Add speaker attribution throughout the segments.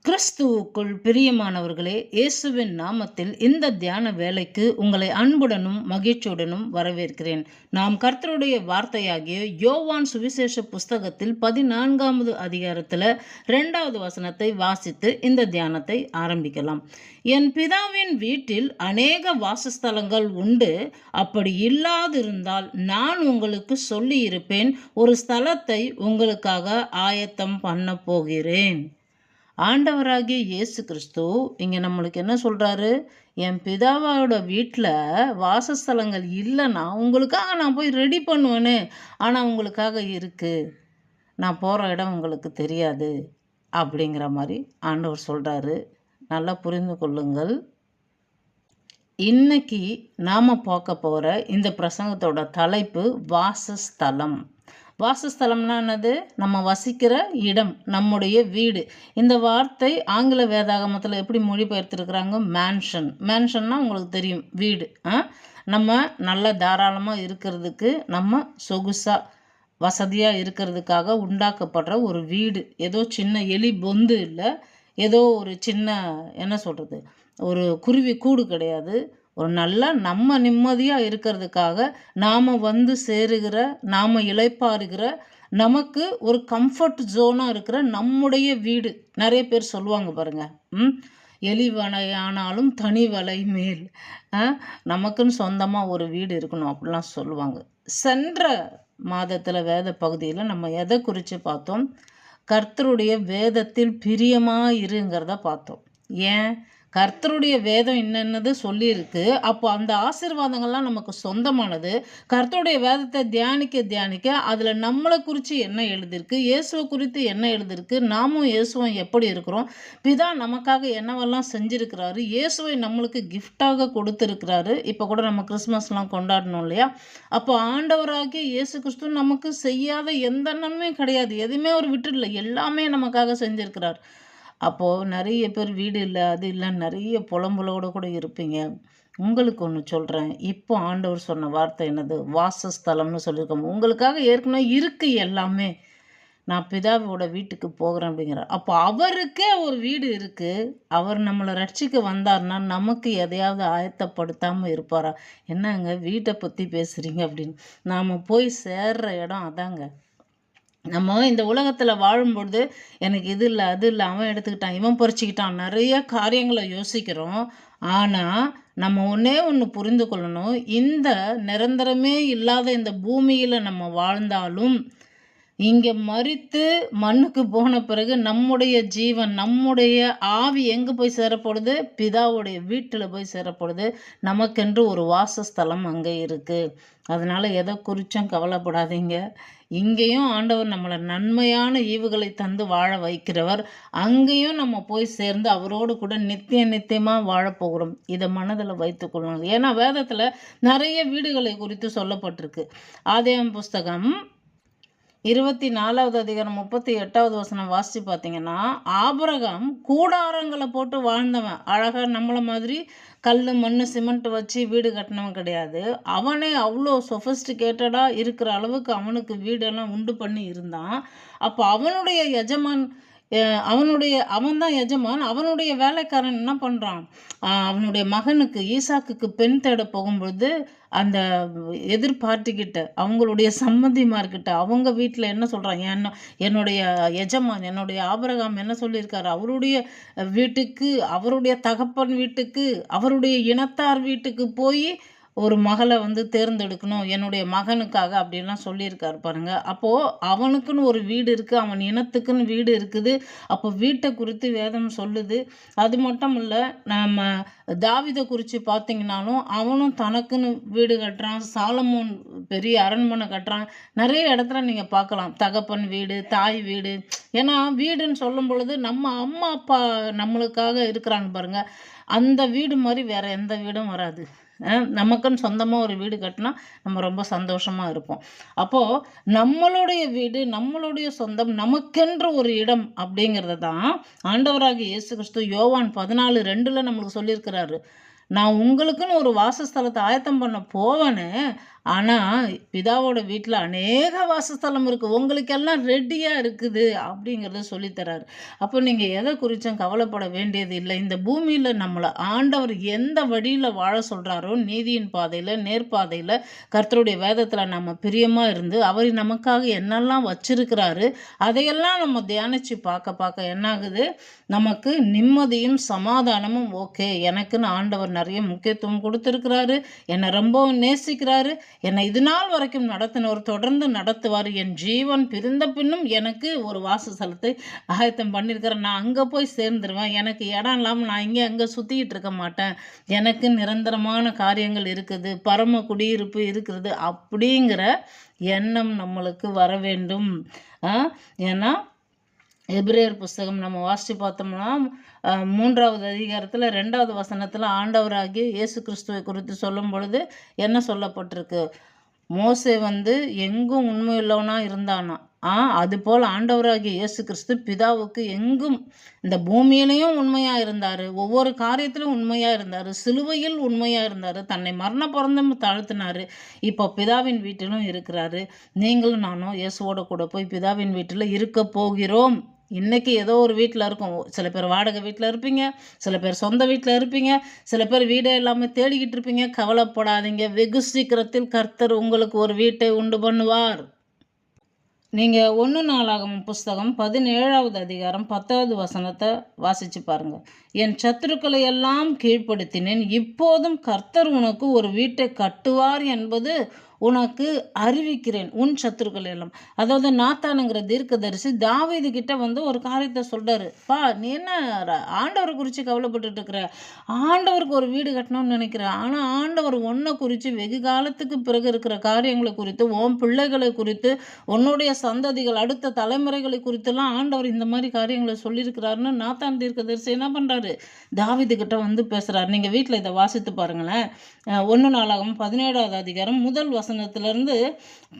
Speaker 1: கிறிஸ்துவுக்குள் பிரியமானவர்களே, இயேசுவின் நாமத்தில் இந்த தியான வேலைக்கு உங்களை அன்புடனும் மகிழ்ச்சியுடனும் வரவேற்கிறேன். நாம் கர்த்தருடைய வார்த்தையாகிய யோவான் சுவிசேஷ புஸ்தகத்தில் 14வது அதிகாரத்தில் 2வது வசனத்தை வாசித்து இந்த தியானத்தை ஆரம்பிக்கலாம். என் பிதாவின் வீட்டில் அநேக வாசஸ்தலங்கள் உண்டு. அப்படி இல்லாதிருந்தால் நான் உங்களுக்கு சொல்லியிருப்பேன், ஒரு ஸ்தலத்தை உங்களுக்காக ஆயத்தம் பண்ண போகிறேன். ஆண்டவராகிய இயேசு கிறிஸ்து இங்கே நம்மளுக்கு என்ன சொல்கிறாரு? என் பிதாவோட வீட்டில் வாசஸ்தலங்கள் இல்லைன்னா உங்களுக்காக நான் போய் ரெடி பண்ணுவேனே, ஆனால் உங்களுக்காக இருக்குது, நான் போகிற இடம் உங்களுக்கு தெரியாது அப்படிங்கிற மாதிரி ஆண்டவர் சொல்கிறாரு. நல்லா புரிந்து கொள்ளுங்கள். இன்னைக்கு நாம் பார்க்க போகிற இந்த பிரசங்கத்தோட தலைப்பு வாசஸ்தலம். வாசஸ்தலம்னா என்னது? நம்ம வசிக்கிற இடம், நம்முடைய வீடு. இந்த வார்த்தை ஆங்கில வேதாகமத்தில் எப்படி மொழிபெயர்த்திருக்கிறாங்க? மேன்ஷன். மேன்ஷன்னா உங்களுக்கு தெரியும், வீடு. நம்ம நல்ல தாராளமாக இருக்கிறதுக்கு, நம்ம சொகுசாக வசதியாக இருக்கிறதுக்காக உண்டாக்கப்படுற ஒரு வீடு. ஏதோ சின்ன எலி பொந்து இல்லை, ஏதோ ஒரு சின்ன என்ன சொல்கிறது, ஒரு குருவி கூடு கிடையாது. ஒரு நல்ல நம்ம நிம்மதியாக இருக்கிறதுக்காக நாம் வந்து சேருகிற, நாம் இளைப்பாறுகிற, நமக்கு ஒரு கம்ஃபர்ட் ஜோனாக இருக்கிற நம்முடைய வீடு. நிறைய பேர் சொல்லுவாங்க பாருங்கள், எலி வலை ஆனாலும் தனி வலை மேல், நமக்குன்னு சொந்தமாக ஒரு வீடு இருக்கணும் அப்படிலாம் சொல்லுவாங்க. சென்ற மாதத்தில் வேத பகுதியில் நம்ம எதை குறித்து பார்த்தோம்? கர்த்தருடைய வேதத்தில் பிரியமாக இருங்கிறத பார்த்தோம். ஏன்? கர்த்தருடைய வேதம் என்னென்னது சொல்லியிருக்கு. அப்போ அந்த ஆசீர்வாதங்கள்லாம் நமக்கு சொந்தமானது. கர்த்தருடைய வேதத்தை தியானிக்க அதில் நம்மளை குறித்து என்ன எழுதியிருக்கு, இயேசுவை குறித்து என்ன எழுதியிருக்கு, நாமும் இயேசுவும் எப்படி இருக்கிறோம், பிதா நமக்காக என்னவெல்லாம் செஞ்சுருக்கிறாரு, இயேசுவை நம்மளுக்கு கிஃப்டாக கொடுத்துருக்கிறாரு. இப்போ கூட நம்ம கிறிஸ்மஸ்லாம் கொண்டாடணும் இல்லையா? அப்போ ஆண்டவராகிய இயேசு கிறிஸ்து நமக்கு செய்யாத எந்த நன்மையும் கிடையாது. எதுவுமே அவர் விட்டுடல, எல்லாமே நமக்காக செஞ்சுருக்கிறார். அப்போது நிறைய பேர் வீடு இல்லை, அது இல்லைன்னு நிறைய புலம்பலோடு கூட இருப்பீங்க. உங்களுக்கு ஒன்று சொல்கிறேன். இப்போ ஆண்டவர் சொன்ன வார்த்தை என்னது? வாசஸ்தலம்னு சொல்லியிருக்கோம். உங்களுக்காக ஏற்கனவே இருக்குது எல்லாமே. நான் பிதாவோட வீட்டுக்கு போகிறேன் அப்படிங்கிறார். அப்போ அவருக்கே ஒரு வீடு இருக்குது. அவர் நம்மளை ரட்சிக்க வந்தார்னா நமக்கு எதையாவது ஆயத்தப்படுத்தாமல் இருப்பாரா? என்னங்க வீட்டை பற்றி பேசுகிறீங்க அப்படின்னு. நாம் போய் சேர்ற இடம் அதாங்க. நம்ம இந்த உலகத்தில் வாழும்பொழுது எனக்கு இது இல்லை, அது இல்லை, அவன் எடுத்துக்கிட்டான், இவன் பறிச்சுக்கிட்டான், நிறைய காரியங்களை யோசிக்கிறோம். ஆனால் நம்ம ஒன்று புரிந்து கொள்ளணும். இந்த நிரந்தரமே இல்லாத இந்த பூமியில் நம்ம வாழ்ந்தாலும், இங்கே மரித்து மண்ணுக்கு போன பிறகு நம்முடைய ஜீவன், நம்முடைய ஆவி எங்கே போய் சேரப்படுது? பிதாவுடைய வீட்டில் போய் சேரப்படுது. நமக்கென்று ஒரு வாசஸ்தலம் அங்கே இருக்குது. அதனால் எதை குறித்தும் கவலைப்படாதீங்க. இங்கேயும் ஆண்டவர் நம்மளை நன்மையான ஈவுகளை தந்து வாழ வைக்கிறவர். அங்கேயும் நம்ம போய் சேர்ந்து அவரோடு கூட நித்தியமாக வாழப்போகிறோம். இதை மனதில் வைத்துக்கொள்ளணும். ஏன்னா வேதத்தில் நிறைய வீடுகளை குறித்து சொல்லப்பட்டிருக்கு. ஆதியாகமம் புஸ்தகம் 24வது அதிகாரம் 38வது வசனம் வாசித்து பார்த்தீங்கன்னா, ஆபிரகாம் கூடாரங்களை போட்டு வாழ்ந்தவன். அழகாக நம்மளை மாதிரி கல் மண் சிமெண்ட் வச்சு வீடு கட்டினவன் கிடையாது. அவனே அவ்வளோ சொஃபஸ்டிகேட்டடாக இருக்கிற அளவுக்கு அவனுக்கு வீடெல்லாம் உண்டு பண்ணி இருந்தான். அப்போ அவனுடைய எஜமான், அவன் தான் எஜமான். அவனுடைய வேலைக்காரன் என்ன பண்ணுறான்? அவனுடைய மகனுக்கு ஈசாக்குக்கு பெண் தேட போகும்பொழுது அந்த எதிர்பார்ட்டிக்கிட்ட, அவங்களுடைய சம்மந்திமார்கிட்ட, அவங்க வீட்டில் என்ன சொல்கிறாங்க? என்னுடைய எஜமான், என்னுடைய ஆபிரகாம் என்ன சொல்லியிருக்காரு? அவருடைய வீட்டுக்கு, அவருடைய தகப்பன் வீட்டுக்கு, அவருடைய இனத்தார் வீட்டுக்கு போய் ஒரு மகளை வந்து தேர்ந்தெடுக்கணும் என்னுடைய மகனுக்காக அப்படின்லாம் சொல்லியிருக்காரு பாருங்கள். அப்போது அவனுக்குன்னு ஒரு வீடு இருக்குது, அவன் இனத்துக்குன்னு வீடு இருக்குது. அப்போ வீட்டை குறித்து வேதம் சொல்லுது. அது மட்டும் இல்லை, நம்ம தாவீதை குறித்து பார்த்திங்கனாலும் அவனும் தனக்குன்னு வீடு கட்டுறான். சாலமோன் பெரிய அரண்மனை கட்டுறான். நிறைய இடத்துல நீங்கள் பார்க்கலாம், தகப்பன் வீடு, தாய் வீடு. ஏன்னா வீடுன்னு சொல்லும் பொழுது நம்ம அம்மா அப்பா நம்மளுக்காக இருக்கிறாங்க பாருங்கள், அந்த வீடு மாதிரி வேறு எந்த வீடும் வராது. நமக்குன்னு சொந்தமாக ஒரு வீடு கட்டினா நம்ம ரொம்ப சந்தோஷமாக இருப்போம். அப்போது நம்மளுடைய வீடு, நம்மளுடைய சொந்தம், நமக்கென்று ஒரு இடம் அப்படிங்கிறத தான் ஆண்டவராகிய இயேசு கிறிஸ்து யோவான் 14:2 நம்மளுக்கு சொல்லியிருக்கிறாரு. நான் உங்களுக்குன்னு ஒரு வாசஸ்தலத்தை ஆயத்தம் பண்ண போவேன்னு, ஆனால் பிதாவோட வீட்டில் அநேக வாசஸ்தலம் இருக்குது, உங்களுக்கெல்லாம் ரெடியாக இருக்குது அப்படிங்கிறத சொல்லித்தராரு. அப்போ நீங்கள் எதை குறித்தும் கவலைப்பட வேண்டியது இல்லை. இந்த பூமியில் நம்மளை ஆண்டவர் எந்த வழியில் வாழ சொல்கிறாரோ, நீதியின் பாதையில், நேர்பாதையில், கர்த்தருடைய வேதத்தில் நம்ம பிரியமாக இருந்து அவர் நமக்காக என்னெல்லாம் வச்சிருக்கிறாரு அதையெல்லாம் நம்ம தியானித்து பார்க்க பார்க்க என்னாகுது, நமக்கு நிம்மதியும் சமாதானமும். ஓகே, எனக்குன்னு ஆண்டவர் நிறைய முக்கியத்துவம் கொடுத்துருக்கிறாரு, என்னை ரொம்பவும் நேசிக்கிறாரு, என்னை இது நாள் வரைக்கும் நடத்தினவர் தொடர்ந்து நடத்துவார், என் ஜீவன் பிரிந்த பின்னும் எனக்கு ஒரு வாசஸ்தலத்தை ஆயத்தம் பண்ணியிருக்கிறேன், நான் அங்கே போய் சேர்ந்துருவேன், எனக்கு இடம் இல்லாமல் நான் இங்கே அங்கே சுற்றிக்கிட்டு இருக்க மாட்டேன், எனக்கு நிரந்தரமான காரியங்கள் இருக்குது, பரம குடியிருப்பு இருக்கிறது அப்படிங்கிற எண்ணம் நம்மளுக்கு வர வேண்டும். ஏன்னா எபிரேயர் புஸ்தகம் நம்ம வாசித்து பார்த்தோம்னா 3வது அதிகாரத்தில் 2வது வசனத்தில் ஆண்டவராகிய இயேசு கிறிஸ்துவை குறித்து சொல்லும் பொழுது என்ன சொல்லப்பட்டிருக்கு, மோசே எங்கும் உண்மையுள்ளவனா இருந்தானா, அதுபோல் ஆண்டவராகிய இயேசு கிறிஸ்து பிதாவுக்கு எங்கும் இந்த பூமியிலையும் உண்மையாக இருந்தார், ஒவ்வொரு காரியத்திலும் உண்மையாக இருந்தார், சிலுவையில் உண்மையாக இருந்தார், தன்னை மரண பிறந்தும் தாழ்த்தினார், இப்போ பிதாவின் வீட்டிலும் இருக்கிறாரு. நீங்களும் நானும் இயேசுவோட கூட போய் பிதாவின் வீட்டில் இருக்க போகிறோம். இன்றைக்கி ஏதோ ஒரு வீட்டில் இருக்கும், சில பேர் வாடகை வீட்டில் இருப்பீங்க, சில பேர் சொந்த வீட்டில் இருப்பீங்க, சில பேர் வீடே எல்லாமே தேடிக்கிட்டு இருப்பீங்க. கவலைப்படாதீங்க, வெகு சீக்கிரத்தில் கர்த்தர் உங்களுக்கு ஒரு வீட்டை உண்டு பண்ணுவார். நீங்கள் 1 நாளாகமம் புஸ்தகம் 17வது அதிகாரம் 10வது வசனத்தை வாசித்து பாருங்கள். என் சத்துருக்களை எல்லாம் கீழ்ப்படுத்தினேன், இப்போதும் கர்த்தர் உனக்கு ஒரு வீட்டை கட்டுவார் என்பது உனக்கு அறிவிக்கிறேன், உன் சத்துருக்கள் எல்லாம். அதாவது நாத்தானுங்கிற தீர்க்கதரிசி தாவீது கிட்ட ஒரு காரியத்தை சொல்கிறாரு, பா நீ என்ன ஆண்டவரை குறித்து கவலைப்பட்டுட்டு இருக்கிற, ஆண்டவருக்கு ஒரு வீடு கட்டணும்னு நினைக்கிற, ஆனால் ஆண்டவர் ஒன்றை குறித்து வெகு காலத்துக்கு பிறகு இருக்கிற காரியங்களை குறித்து, உன் பிள்ளைகளை குறித்து, உன்னுடைய சந்ததிகள் அடுத்த தலைமுறைகளை குறித்தெல்லாம் ஆண்டவர் இந்த மாதிரி காரியங்களை சொல்லியிருக்கிறாருன்னு நாத்தான் தீர்க்கதரிசி என்ன பண்ணுறாரு, தாவீது கிட்ட பேசுகிறார். நீங்கள் வீட்டில் இதை வாசித்து பாருங்களேன். 1 நாளாகமம் 17வது அதிகாரம் முதல் வசனத்திலிருந்து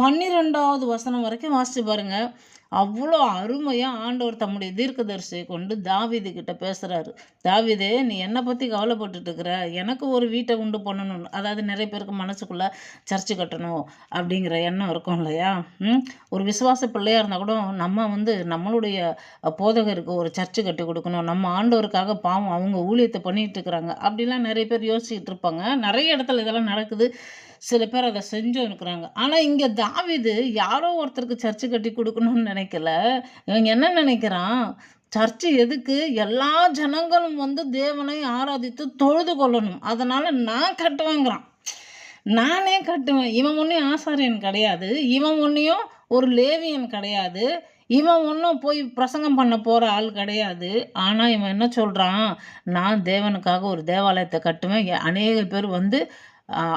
Speaker 1: 12வது வசனம் வரைக்கும் வாசித்து பாருங்கள். அவ்வளோ அருமையாக ஆண்டவர் தம்முடைய தீர்க்கதரிசியை கொண்டு தாவீது கிட்ட பேசுகிறாரு. தாவீதே, நீ என்னை பற்றி கவலைப்பட்டுட்டு இருக்கிற, எனக்கு ஒரு வீட்டை உண்டு பண்ணணும். அதாவது நிறைய பேருக்கு மனசுக்குள்ளே சர்ச்சு கட்டணும் அப்படிங்கிற எண்ணம் இருக்கும் இல்லையா. ஒரு விசுவாச பிள்ளையாக இருந்தால் கூட நம்ம நம்மளுடைய போதகருக்கு ஒரு சர்ச்சு கட்டி கொடுக்கணும், நம்ம ஆண்டவருக்காக பாவம் அவங்க ஊழியத்தை பண்ணிகிட்டு இருக்கிறாங்க அப்படிலாம் நிறைய பேர் யோசிச்சுட்டு இருப்பாங்க. நிறைய இடத்துல இதெல்லாம் நடக்குது, சில பேர் அதை செஞ்சும் இருக்கிறாங்க. ஆனால் இங்கே தாவீது யாரோ ஒருத்தருக்கு சர்ச்சு கட்டி கொடுக்கணும்னு நினைக்கல. இவங்க என்ன நினைக்கிறான், சர்ச்சு எதுக்கு, எல்லா ஜனங்களும் தேவனை ஆராதித்து தொழுது கொள்ளணும், அதனால் நான் கட்டுவேங்கிறான். நானே கட்டுவேன். இவன் ஒன்றையும் ஆசாரியன் கிடையாது, இவன் ஒன்றையும் ஒரு லேவியன் கிடையாது, இவன் ஒன்றும் போய் பிரசங்கம் பண்ண போகிற ஆள் கிடையாது. ஆனால் இவன் என்ன சொல்கிறான், நான் தேவனுக்காக ஒரு தேவாலயத்தை கட்டுவேன், அநேக பேர்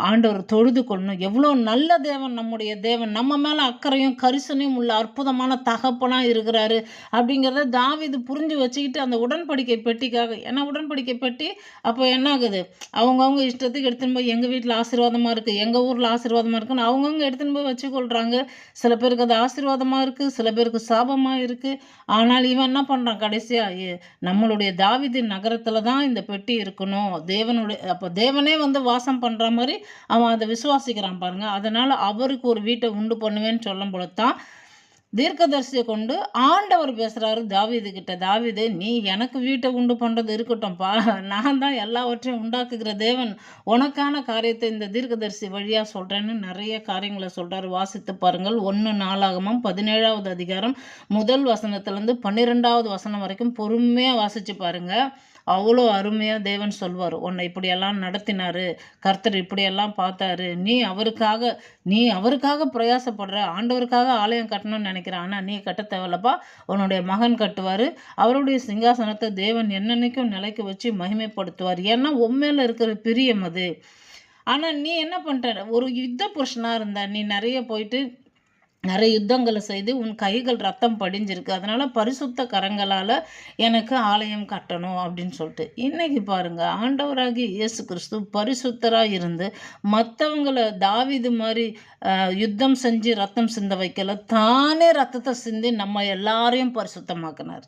Speaker 1: ஆண்டவர் தொழுது கொள்ளணும். எவ்வளோ நல்ல தேவன் நம்முடைய தேவன், நம்ம மேலே அக்கறையும் கரிசனையும் உள்ள அற்புதமான தகப்பனாக இருக்கிறாரு அப்படிங்கிறத தாவீது புரிஞ்சு வச்சுக்கிட்டு அந்த உடன்படிக்கை பெட்டிக்காக, ஏன்னா உடன்படிக்கை பெட்டி அப்போ என்ன ஆகுது, அவங்கவுங்க இஷ்டத்துக்கு எடுத்துன்னு போய் எங்கள் வீட்டில் ஆசீர்வாதமாக இருக்குது, எங்கள் ஊரில் ஆசீர்வாதமாக இருக்குன்னு அவங்கவுங்க எடுத்துன்னு போய் வச்சுக்கொள்கிறாங்க. சில பேருக்கு அது ஆசீர்வாதமாக இருக்குது, சில பேருக்கு சாபமாக இருக்குது. ஆனால் இவன் என்ன பண்ணுறான், கடைசியாக நம்மளுடைய தாவீதின் நகரத்தில் தான் இந்த பெட்டி இருக்கணும், தேவனுடைய, அப்போ தேவனே வாசம் பண்ணுற மாதிரி அவன் அதை விசுவாசிக்கிறான் பாருங்க. அதனால அவருக்கு ஒரு வீட்டை உண்டு பண்ணுவேன்னு சொல்லும் போலத்தான் தீர்க்கதரிசியை கொண்டு ஆண்டவர் பேசுறாரு தாவீது கிட்ட, தாவீதே நீ எனக்கு வீட்டை உண்டு பண்றது இருக்கட்டும்பா, நான் தான் எல்லாவற்றையும் உண்டாக்குகிற தேவன், உனக்கான காரியத்தை இந்த தீர்க்கதரிசி வழியா சொல்றேன்னு நிறைய காரியங்களை சொல்றாரு. வாசித்து பாருங்கள். 1 நாளாகமம் 17வது அதிகாரம் முதல் வசனத்திலிருந்து 12வது வசனம் வரைக்கும் பொறுமையா வாசிச்சு பாருங்க. அவ்வளோ அருமையாக தேவன் சொல்வார், உன்னை இப்படியெல்லாம் நடத்தினார், கர்த்தர் இப்படியெல்லாம் பார்த்தாரு, நீ அவருக்காக பிரயாசப்படுற, ஆண்டவருக்காக ஆலயம் கட்டணும்னு நினைக்கிறான், ஆனால் நீ கட்ட தேவையில்லப்பா, உன்னுடைய மகன் கட்டுவார், அவருடைய சிங்காசனத்தை தேவன் என்னன்னைக்கும் நிலைக்கு வச்சு மகிமைப்படுத்துவார், ஏன்னா உண்மையில் இருக்கிற பிரியம் அது. ஆனால் நீ என்ன பண்ணுற, ஒரு யுத்த புருஷனாக இருந்த நீ நிறைய போயிட்டு நிறைய யுத்தங்களை செய்து உன் கைகள் ரத்தம் படிஞ்சிருக்கு, அதனால் பரிசுத்த கரங்களால் எனக்கு ஆலயம் கட்டணும் அப்படின்னு சொல்லிட்டு. இன்றைக்கி பாருங்கள், ஆண்டவராகி இயேசு கிறிஸ்து பரிசுத்தராக இருந்து மற்றவங்களை தாவீது மாதிரி யுத்தம் செஞ்சு ரத்தம் சிந்த வைக்கல, தானே ரத்தத்தை சிந்தி நம்ம எல்லாரையும் பரிசுத்தமாக்கினார்.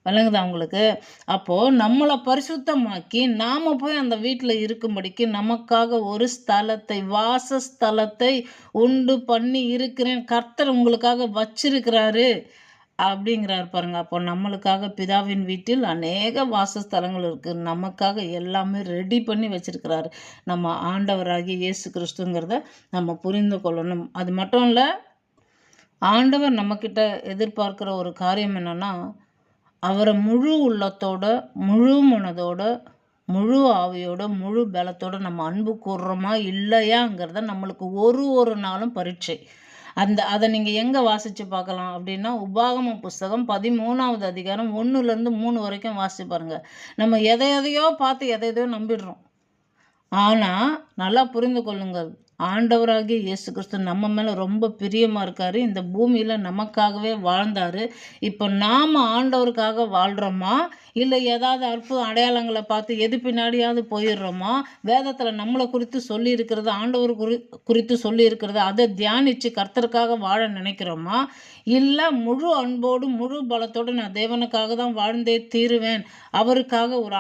Speaker 1: விளங்குதா உங்களுக்கு? அப்போது நம்மளை பரிசுத்தமாக்கி நாம் போய் அந்த வீட்டில் இருக்கும்படிக்கு நமக்காக ஒரு ஸ்தலத்தை, வாசஸ்தலத்தை உண்டு பண்ணி இருக்கிறேன், கர்த்தர் உங்களுக்காக வச்சிருக்கிறாரு அப்படிங்கிறார் பாருங்க. அப்போ நம்மளுக்காக பிதாவின் வீட்டில் அநேக வாசஸ்தலங்கள் இருக்குது, நமக்காக எல்லாமே ரெடி பண்ணி வச்சிருக்கிறாரு நம்ம ஆண்டவராகிய இயேசு கிறிஸ்துங்கிறத நம்ம புரிந்து கொள்ளணும். அது மட்டும் இல்லை, ஆண்டவர் நம்மக்கிட்ட எதிர்பார்க்குற ஒரு காரியம் என்னென்னா, அவரை முழு உள்ளத்தோட, முழு மனதோட, முழு ஆவியோட, முழு பலத்தோட நம்ம அன்பு கூர்றோமா இல்லையாங்கிறத நம்மளுக்கு ஒரு நாளும் பரீட்சை. அதை நீங்கள் எங்கே வாசித்து பார்க்கலாம் அப்படின்னா, உபாகமம் புஸ்தகம் 13வது அதிகாரம் 1லேருந்து 3 வரைக்கும் வாசித்து பாருங்கள். நம்ம எதையோ பார்த்து எதையோ நம்பிடுறோம். ஆனால் நல்லா புரிந்து கொள்ளுங்கள், ஆண்டவராகிய இயேசு கிறிஸ்து நம்ம மேலே ரொம்ப பிரியமாக இருக்கார். இந்த பூமியில் நமக்காகவே வாழ்ந்தார். இப்போ நாம் ஆண்டவருக்காக வாழ்கிறோமா, இல்லை ஏதாவது அற்புத அடையாளங்களை பார்த்து எது பின்னாடியாவது போயிடுறோமா? வேதத்தில் நம்மளை குறித்து சொல்லியிருக்கிறது, ஆண்டவர் குறித்து சொல்லியிருக்கிறது, அதை தியானித்து கர்த்தருக்காக வாழ நினைக்கிறோமா? இல்லை முழு அன்போடு முழு பலத்தோடு நான் தேவனுக்காக தான் வாழ்ந்தே தீருவேன், அவருக்காக ஒரு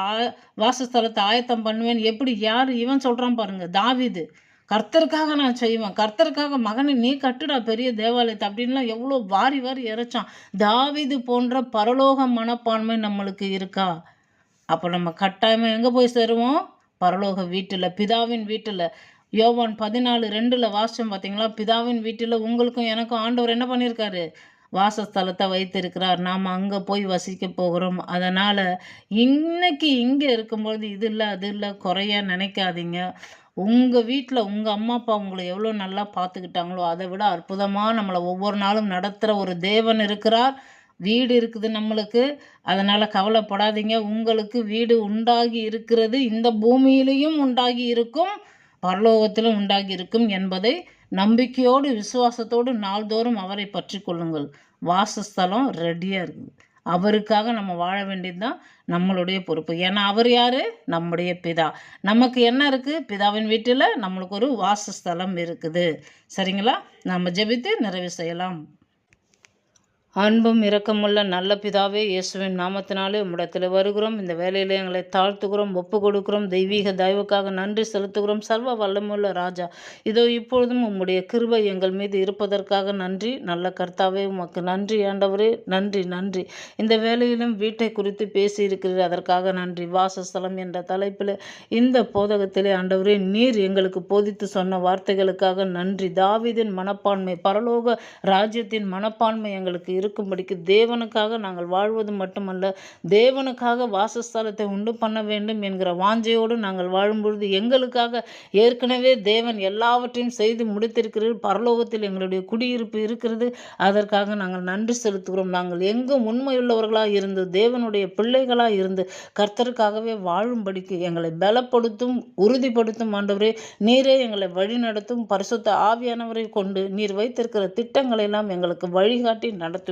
Speaker 1: வாசஸ்தலத்தை ஆயத்தம் பண்ணுவேன். எப்படி யார் இவன் சொல்கிறான் பாருங்கள், தாவீது. கர்த்தருக்காக நான் செய்வேன், கர்த்தருக்காக மகனை நீ கட்டுடா பெரிய தேவாலயத்தை அப்படின்லாம் எவ்வளோ வாரி இறைச்சான். தாவீது போன்ற பரலோக மனப்பான்மை நம்மளுக்கு இருக்கா? அப்போ நம்ம கட்டாயமாக எங்கே போய் சேருவோம்? பரலோக வீட்டில், பிதாவின் வீட்டில். யோவான் 14:2 வாசிச்சோம் பார்த்தீங்களா? பிதாவின் வீட்டில் உங்களுக்கும் எனக்கும் ஆண்டவர் என்ன பண்ணியிருக்காரு? வாசஸ்தலத்தை வைத்திருக்கிறார். நாம் அங்கே போய் வசிக்க போகிறோம். அதனால் இன்னைக்கு இங்கே இருக்கும்பொழுது இது இல்லை அது இல்லை குறைய நினைக்காதீங்க. உங்கள் வீட்டில் உங்கள் அம்மா அப்பா உங்களை எவ்வளோ நல்லா பார்த்துக்கிட்டாங்களோ அதை விட அற்புதமாக நம்மளை ஒவ்வொரு நாளும் நடத்துகிற ஒரு தேவன் இருக்கிறார். வீடு இருக்குது நம்மளுக்கு. அதனால் கவலைப்படாதீங்க. உங்களுக்கு வீடு உண்டாகி இருக்கிறது, இந்த பூமியிலையும் உண்டாகி இருக்கும், பரலோகத்திலும் உண்டாகி இருக்கும் என்பதை நம்பிக்கையோடு விசுவாசத்தோடு நாள்தோறும் அவரை பற்றி கொள்ளுங்கள். வாசஸ்தலம் ரெடியாக இருக்குது. அவருக்காக நம்ம வாழ வேண்டியது தான் நம்மளுடைய பொறுப்பு. ஏன்னா அவர் யார்? நம்முடைய பிதா. நமக்கு என்ன இருக்குது? பிதாவின் வீட்டில் நம்மளுக்கு ஒரு வாசஸ்தலம் இருக்குது. சரிங்களா? நம்ம ஜெபித்து நிறைவு செய்யலாம். அன்பும் இரக்கமுள்ள நல்ல பிதாவே, இயேசுவின் நாமத்தினாலே உம்மிடத்தில் வருகிறோம். இந்த வேலையில் எங்களை தாழ்த்துகிறோம், ஒப்பு கொடுக்கிறோம். தெய்வீக தயவுக்காக நன்றி செலுத்துகிறோம். சர்வ வல்லமுள்ள ராஜா, இதோ இப்பொழுதும் உம்முடைய கிருபை எங்கள் மீது இருப்பதற்காக நன்றி. நல்ல கர்த்தாவே, உமக்கு நன்றி ஆண்டவரே, நன்றி நன்றி. இந்த வேலையிலும் வீட்டை குறித்து பேசியிருக்கிறீர், அதற்காக நன்றி. வாசஸ்தலம் என்ற தலைப்பில் இந்த போதகத்திலே ஆண்டவரே நீர் எங்களுக்கு போதித்து சொன்ன வார்த்தைகளுக்காக நன்றி. தாவீதின் மனப்பான்மை, பரலோக ராஜ்யத்தின் மனப்பான்மை எங்களுக்கு இருக்கும்படிக்கு தேவனுக்காக நாங்கள் வாழ்வது மட்டுமல்ல, தேவனுக்காக வாசஸ்தலத்தை உண்டு பண்ண வேண்டும் என்கிற வாஞ்சையோடு நாங்கள் வாழும்பொழுது எங்களுக்காக ஏற்கனவே தேவன் எல்லாவற்றையும் செய்து முடித்திருக்கிறது. பரலோகத்தில் எங்களுடைய குடியிருப்பு இருக்கிறது. அதற்காக நாங்கள் நன்றி செலுத்துகிறோம். நாங்கள் எங்கும் உண்மையுள்ளவர்களாக இருந்து தேவனுடைய பிள்ளைகளாக இருந்து கர்த்தருக்காகவே வாழும்படிக்கு எங்களை பலப்படுத்தும், உறுதிப்படுத்தும் ஆண்டவரே. நீரே எங்களை வழிநடத்தும். பரிசுத்த ஆவியானவரை கொண்டு நீர் வைத்திருக்கிற திட்டங்களை எல்லாம் எங்களுக்கு வழிகாட்டி நடத்துவீராக.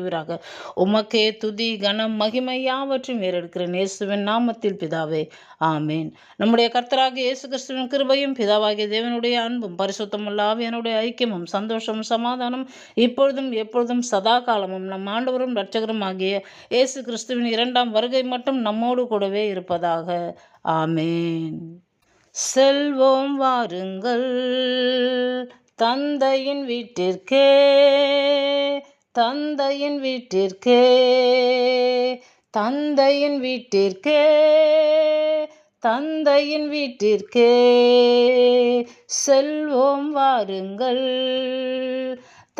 Speaker 1: உமக்கே துதி கனம் மகிமை யாவற்றையும் ஏறெடுக்கிற இயேசுவின் நாமத்தில் பிதாவே, ஆமேன். நம்முடைய கர்த்தராகிய இயேசு கிறிஸ்துவின் கிருபையும் பிதாவாகிய தேவனுடைய அன்பும் பரிசுத்தமுள்ள ஆவியானுடைய ஐக்கியமும் சந்தோஷமும் சமாதானம் இப்பொழுதும் எப்பொழுதும் சதா காலமும் நம் ஆண்டவரும் இரட்சகரும் ஆகிய இயேசு கிறிஸ்துவின் 2ஆம் வருகை மட்டும் நம்மோடு கூடவே இருப்பதாக. ஆமேன். செல்வோம் வாருங்கள் தந்தையின் வீட்டிற்கே, தந்தையின் வீட்டிற்கே, தந்தையின் வீட்டிற்கே, தந்தையின் வீட்டிற்கே செல்வோம் வாருங்கள்.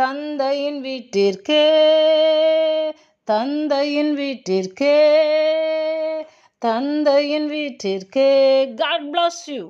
Speaker 1: தந்தையின் வீட்டிற்கே, தந்தையின் வீட்டிற்கே, தந்தையின் வீட்டிற்கே. God bless you.